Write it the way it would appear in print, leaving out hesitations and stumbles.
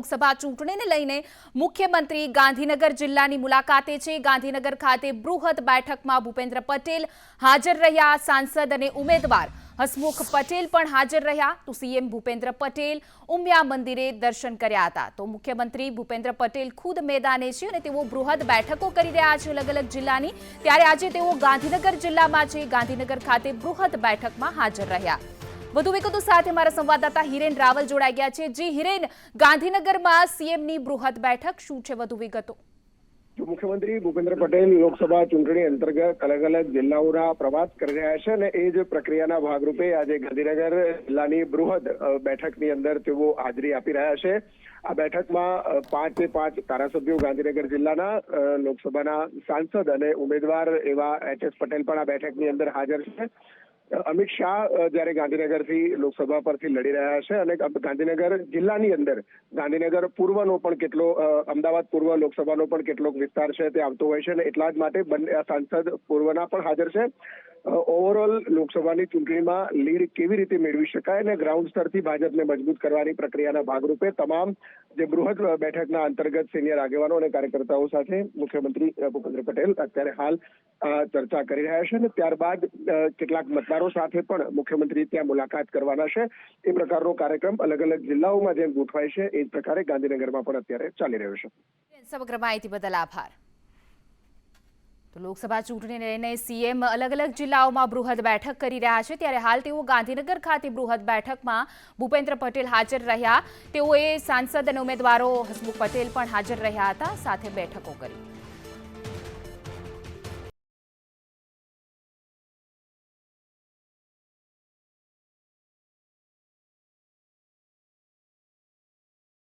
લોકસભા ચૂંટણીને લઈને મુખ્યમંત્રી ગાંધીનગર જિલ્લાની મુલાકાતે છે। ગાંધીનગર ખાતે બૃહદ બેઠકમાં ભૂપેન્દ્ર પટેલ હાજર રહ્યા। સાંસદ અને ઉમેદવાર હસમુખ પટેલ પણ હાજર રહ્યા। તો સીએમ ભૂપેન્દ્ર પટેલ ઉમિયા મંદિરે દર્શન કર્યા હતા। તો મુખ્યમંત્રી ભૂપેન્દ્ર પટેલ ખુદ મેદાને છે અને તેઓ બૃહદ બેઠકો કરી રહ્યા છે અલગ અલગ જિલ્લાની। ત્યારે આજે તેઓ ગાંધીનગર જિલ્લામાં છે। ગાંધીનગર ખાતે બૃહદ બેઠકમાં હાજર રહ્યા। વધુ વિગતો સાથે મારા સંવાદદાતા હિરેન રાવલ જોડાઈ ગયા છે। જી હિરેન, ગાંધીનગરમાં સીએમની બૃહદ બેઠક, શું છે વધુ વિગતો? મુખ્યમંત્રી ભૂપેન્દ્ર પટેલ લોકસભા ચૂંટણી અંતર્ગત અલગ અલગ જિલ્લાઓના પ્રવાસ કરી રહ્યા છે અને એ જ પ્રક્રિયાના ભાગરૂપે આજે ગાંધીનગર જિલ્લાની બૃહદ બેઠકની અંદર તેઓ હાજરી આપી રહ્યા છે। આ બેઠકમાં 5 ધારાસભ્યો ગાંધીનગર જિલ્લાના લોકસભાના સાંસદ અને ઉમેદવાર એવા એચ.એસ. પટેલ પણ આ બેઠકની અંદર હાજર છે। અમિત શાહ જ્યારે ગાંધીનગરથી લોકસભા પરથી લડી રહ્યા છે અને ગાંધીનગર જિલ્લાની અંદર ગાંધીનગર પૂર્વનો પણ કેટલો અમદાવાદ પૂર્વ લોકસભાનો પણ કેટલોક વિસ્તાર છે તે આવતો હોય છે અને એટલા જ માટે બંને સાંસદ પૂર્વના પણ હાજર છે। ઓવરઓલ લોકસભાની ચૂંટણીમાં લીડ કેવી રીતે મેળવી શકાય અને ગ્રાઉન્ડ સ્તરથી ભાજપને મજબૂત કરવાની પ્રક્રિયાના ભાગરૂપે તમામ જે બૃહદ બેઠકના અંતર્ગત સિનિયર આગેવાનો અને કાર્યકર્તાઓ સાથે મુખ્યમંત્રી ભૂપેન્દ્ર પટેલ અત્યારે હાલ ચર્ચા કરી રહ્યા છે અને ત્યારબાદ કેટલાક મતદારો સાથે પણ મુખ્યમંત્રી ત્યાં મુલાકાત કરવાના છે। એ પ્રકારનો કાર્યક્રમ અલગ અલગ જિલ્લાઓમાં જેમ ગોઠવાય છે એ જ પ્રકારે ગાંધીનગરમાં પણ અત્યારે ચાલી રહ્યો છે। સમગ્ર માહિતી બદલ આભાર। તો લોકસભા ચૂંટણીને લઈને સીએમ અલગ અલગ જિલ્લાઓમાં બૃહદ બેઠક કરી રહ્યા છે। ત્યારે હાલ તેઓ ગાંધીનગર ખાતે બૃહદ બેઠકમાં ભૂપેન્દ્ર પટેલ હાજર રહ્યા। તેઓએ સાંસદ અને ઉમેદવારો હસમુખ પટેલ પણ હાજર રહ્યા હતા, સાથે બેઠકો કરી।